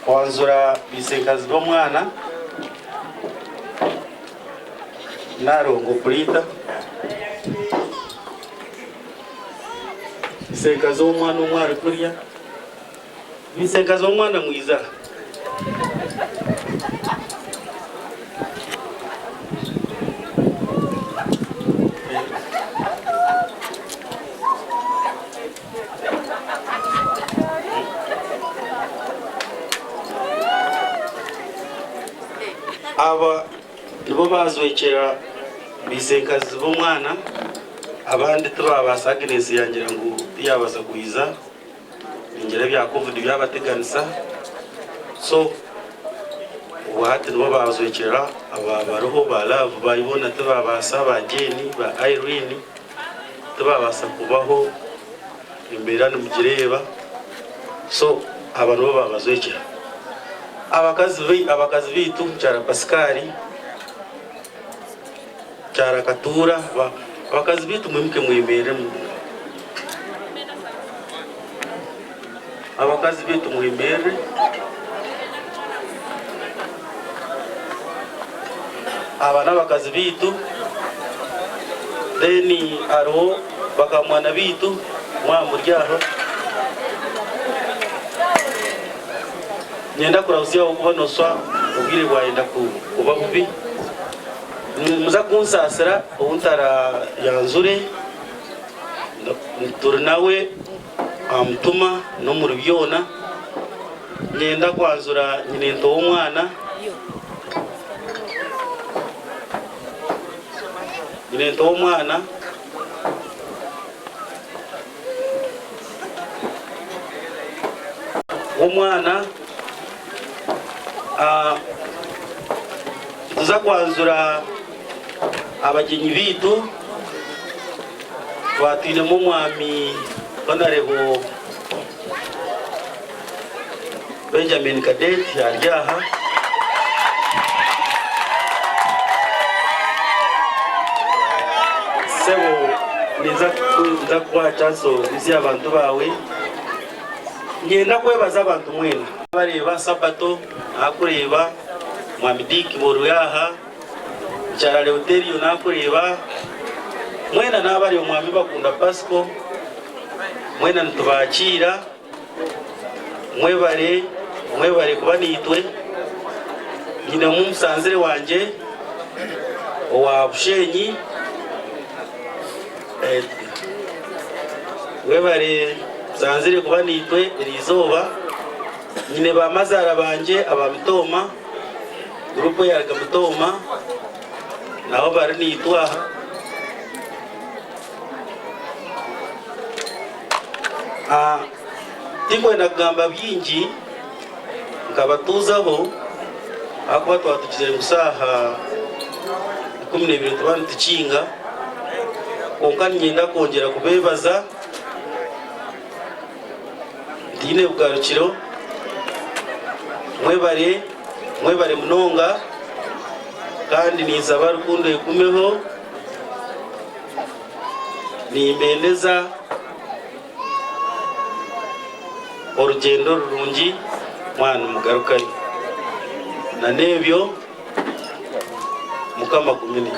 [SPEAKER 3] kwanzura bisenkazi b'omwana narongo Brita bisenkazi w'omwana umwe ari kurya bisenkazi w'umwana mwiza aba nibo bazwekera bisenkazi b'umwana abandi tubabasa Agnes yangira ngo yabaza kuiza ingera bya covid byabateganisa so wahati nibo bazwekera aba baroho ba love bayibona tubabasa ba Jeni ba Irene tubabasa kubaho imbere n'umugireba so abantu bo babazwekera abakazi bitu cyara Pascali cyara Katura abakazi bitu mwimuke mwimere abakazi bitu mwimere abana bakazi bitu deni aro bakamwana bitu mwamuryaho nyenda kurawusiya ukubanoswa ubwire bwayenda kuba bubi muza kunsasira ubuntara yanzure turi nawe amutuma no mu rubyona nyenda kwanzura nyinento w'umwana nyinento w'umwana tuza kwanzura abagenyi bitu twatwinemo umwami Honorable Benjamin Cadet yaryaha sebo niza kwa chanso isi abantu bawe ngenda kwebaza abantu mwena bareba Sabato akureba mwamidiki boruyaha cyara Leoterio nakureba mwena nabari umwami bakunda Pasco mwena ntubakira mwebare kuba nitwe nyina mumusanzire wanje wa Bushenyi mwebare sanzire kuba nitwe irizoba nyine bamazara banje ababitoma grupo ya Gamutoma naho bari nitwa tingwe nagamba byingi nkabatuzaho akuba twatukizere musaha 12 tubandi tukinga konka nyenda kongera kubebaza ndine bugarukiro mwebare munonga kandi nizaba rukundo ikumeho nimbendeza urugendo rurungi mwana mugarukanye na nebyo mukama kumini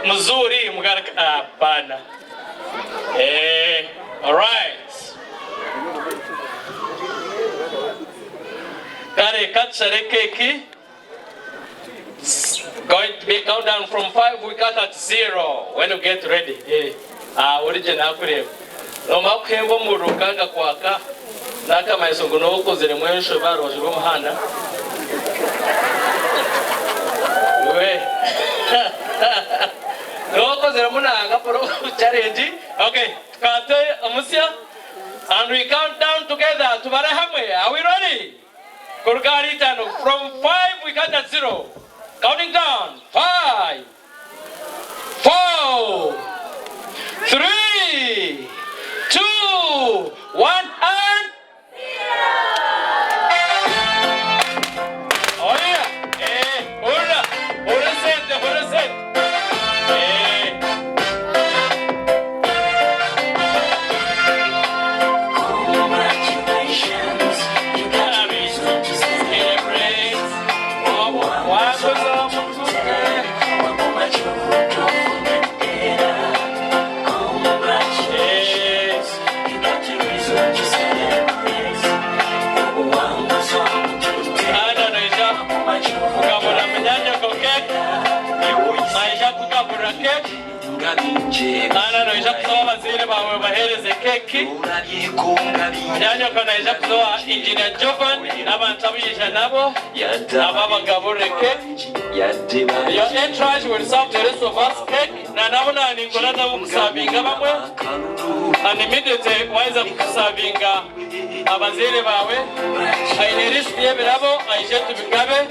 [SPEAKER 2] mzuri mgaraka hapana. All right. Kare katsare keki. Going to be countdown from 5. We cut at 0 when you get ready. Original kure. No makwembo murukanga kwaka. Naka maisongo no kozere mwensho baro shibo muhanda. We. No kozere munanga pro challenge. Okay, kate amusia and we count down together. Tubare hamwe. Are we ready? Kurgari tano. From 5 we cut at 0. Counting down. 5, 4, 3, 2, 1 and oh yeah. Ora set. Congratulations, you got a reason to celebrate. Ana no isha kuzoa waziri bawe bahereze keki. Nyanyo kana isha kuzoa Engineer Jovan n'abantabisha nabo ababagabure keki. Your entourage will serve the rest of us cake. Na nabona ningora nabo kusabinga bamwe. And immediately waiza kusabinga abazire bawe. Ainerisi yeberabo aije tubigabe.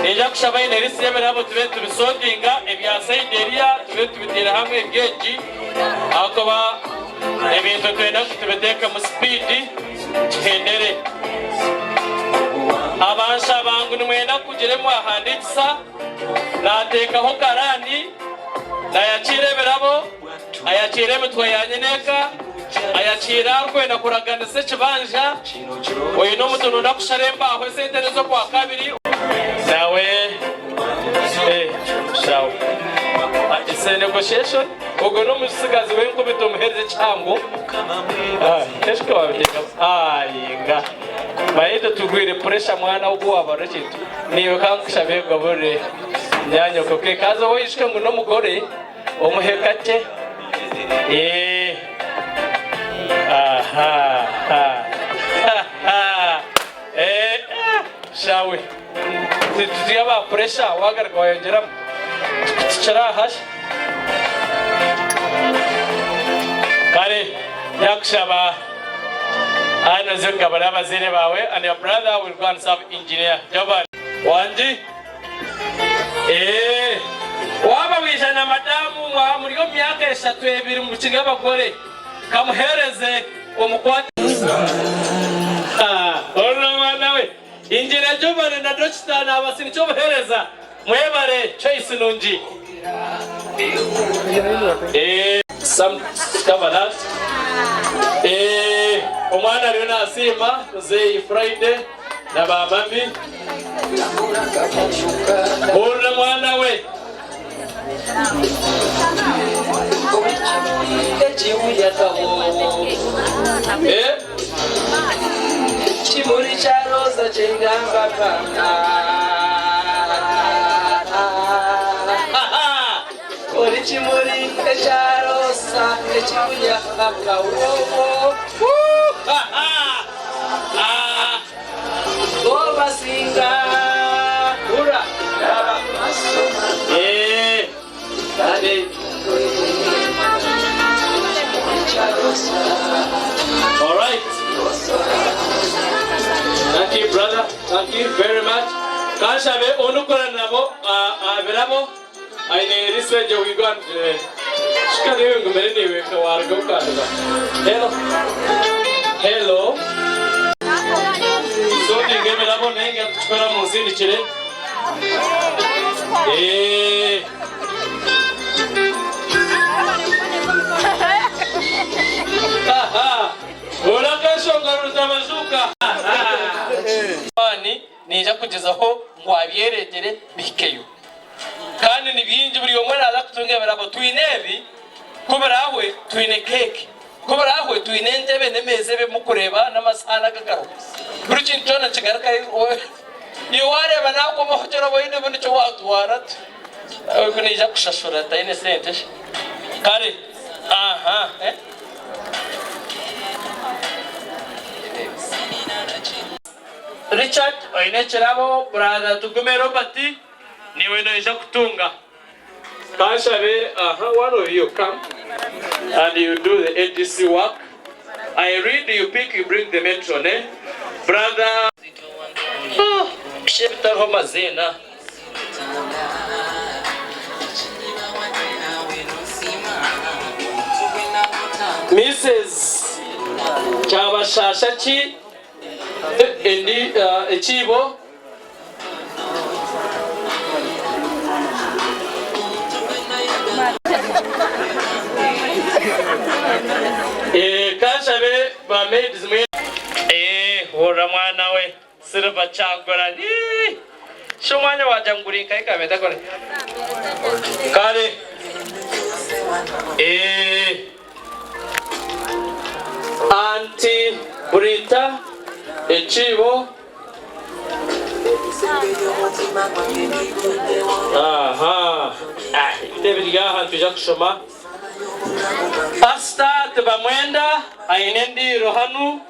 [SPEAKER 2] Eja kushaba inerisi yeberabo tube tubisodinga ebya Saideria tube tubitira hamwe geji. Akoba ebintu twenda kutubeteka mu speed hendere. Abansha bangu nimwenda kugiremo ahanditsa natekaho karani nayakire berabo ayakire mutwe yanyeneka ayakira kwenda kuragana se kibanja oyo no mutuno ndakusharemba aho sentere zo kwa kabiri nawe shawo it's a negotiation ugo no musigazi wenkubito muhereze cyambo eshko wabiteka ayinga Maito tugwire pressure mwana uguwa barachitu niyo kankishabe gabore nyanyo koke kaza woyishike ngo no mugore omuhekate shawe tiyaba pressure wagar ko yongera chara hash kare yakshaba Ana zirga baraba zine bawe and your brother will go and serve Engineer Jovan Wanji. Waba wijana madamu wa muri yo myaka 3 mu kiga bagore kamuhereze umukwati. Ono mwana we Injira Jovane na Dochita na abasini cyo bahereza mwebare Choice Nungi. Some cover that. Omwana Riona Asima Zay Friday na babambi. Bora mwana we. Chimuri cha rosa chengamba panga. Ori chimuri cha rosa chimuya kauro. Goma singa. Ura. Dale. All right. Thank you, brother. Thank you very much. Kashabe onukora nabo aberamo. Aine riswe jo wigan. Shikari wengu mereni weka wargo kada. Hello. Hello. So dinge meramo nenga tukora musini chile. Nija kugezaho ngwabyeregere bikeyo kandi nibinje buri umwe naza kutungebera abo twinebi kubarahwe twine cake kubarahwe twine ntebe nemeze be mukureba n'amasana gagaro buri kintu cyona kigaruka iyo wareba nako mohotera boyine bundi cyo watwara ko nija kushashura tayine sente kare Richard, oine cherabo, brother tukume Robert, niwe naisha kutunga. Kashabe, one of you come and you do the ADC work. I read, you pick, you bring the metron, Brother, Shepta Homa Zena. Mrs. Chabashashachi. Indi Chibo Kashabe ba maids me hora mwana we sirba changora ni shumanya wajanguri kai kameta kore kare Auntie Brita Echivo. David Gahan Pijakshoma. Asta Tebamwenda, Ainendi Rohanu.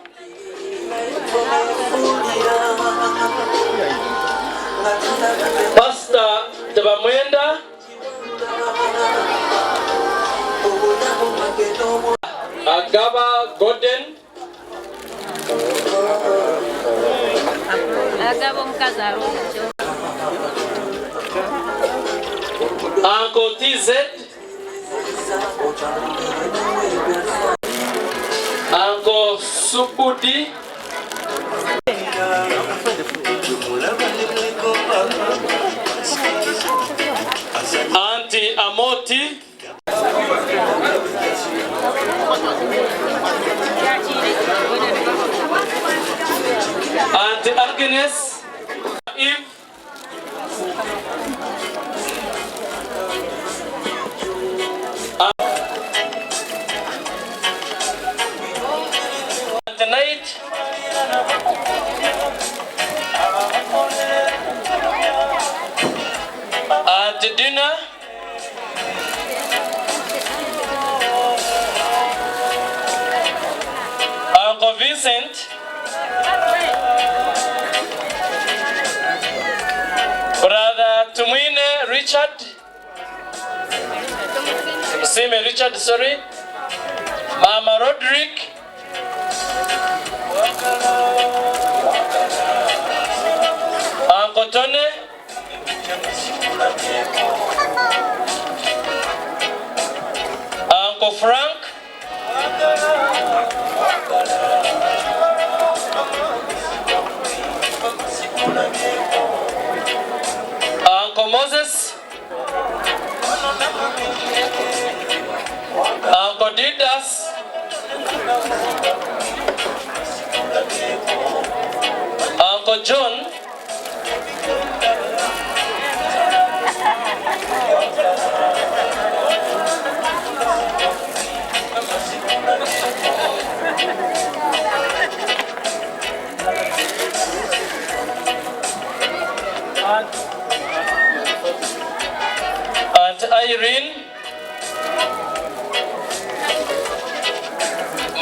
[SPEAKER 2] Pasta Tebamwenda. Agaba Golden. Uncle TZ, Uncle Subudi, Auntie Amoti, Auntie Agnes, Eve, tonight, Auntie Dinner, Uncle Vincent, Brother Tumwine Richard, Sime Richard, sorry, Mama Roderick, Uncle Tony, Uncle Frank, Uncle John. Aunt Irene,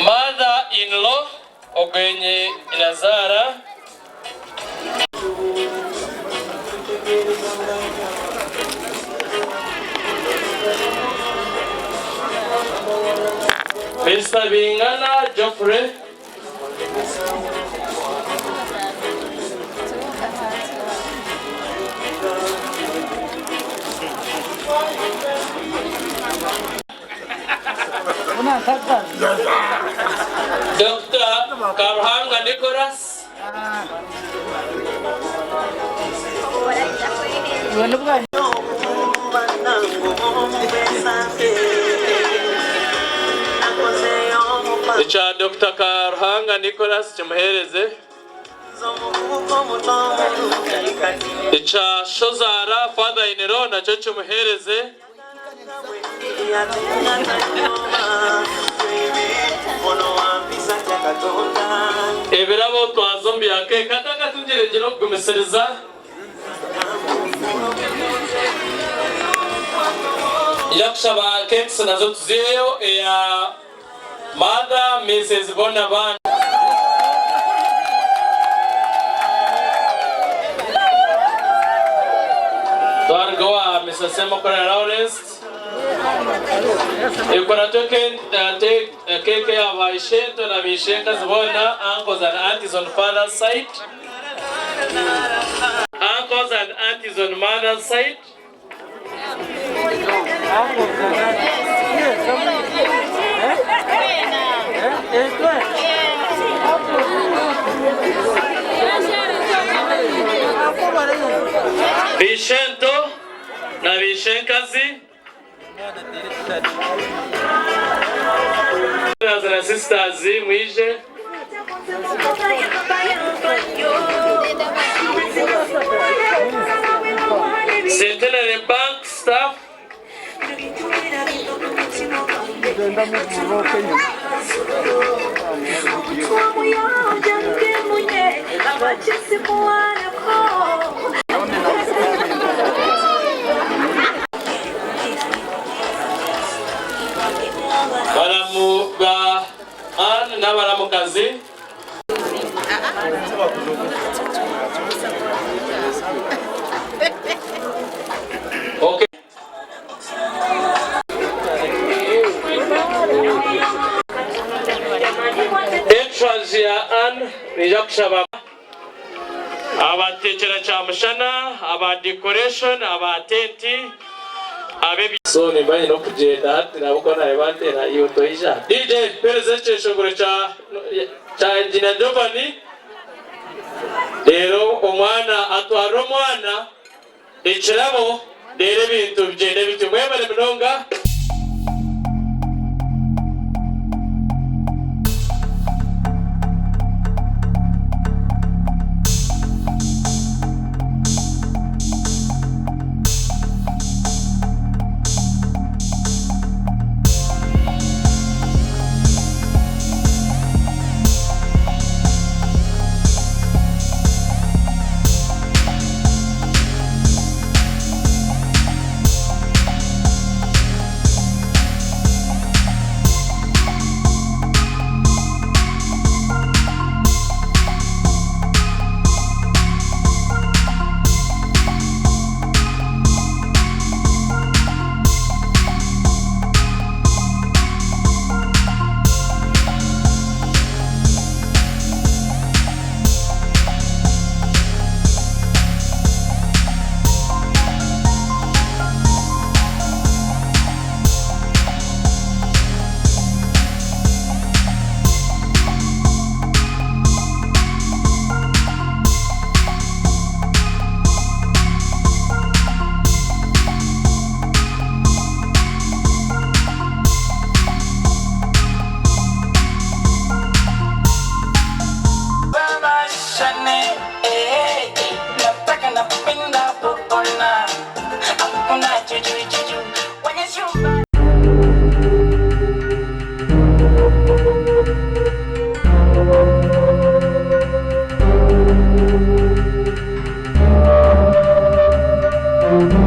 [SPEAKER 2] mother-in-law Ogenye Nazara, Mr. Bingana Geoffrey, Dr. Karhanga Nicholas, Icha Dr. Karhanga Nicholas Chumuhereze, Icha Shozara father-in-law nacho Chumuhereze, ebirabo twazombi yake kataka tungerejero kumesereza yakushaba cakes nazo tuziyo ya Mother Mrs. Bonavan Twargoa Mr. Semo Kora Lawrence Ikora token take keke ya vaishento na vishenka zibona uncles and aunties on father's side, uncles and aunties on mother's side, vishento na vishenkazi brothers and sisters mwije Centenary Bank staff baramu ba an na baramu kazi okay extras ya an nijakushaba abatekera cyamshana aba decoration aba tenti abebi so ni banye no kugenda hati nabwo naye batera iyo toisha DJ perezete shogoro cha Jina Giovanni rero omwana atwara omwana ekirabo rero bintu bigende bitumwemere munonga
[SPEAKER 7] Thank you.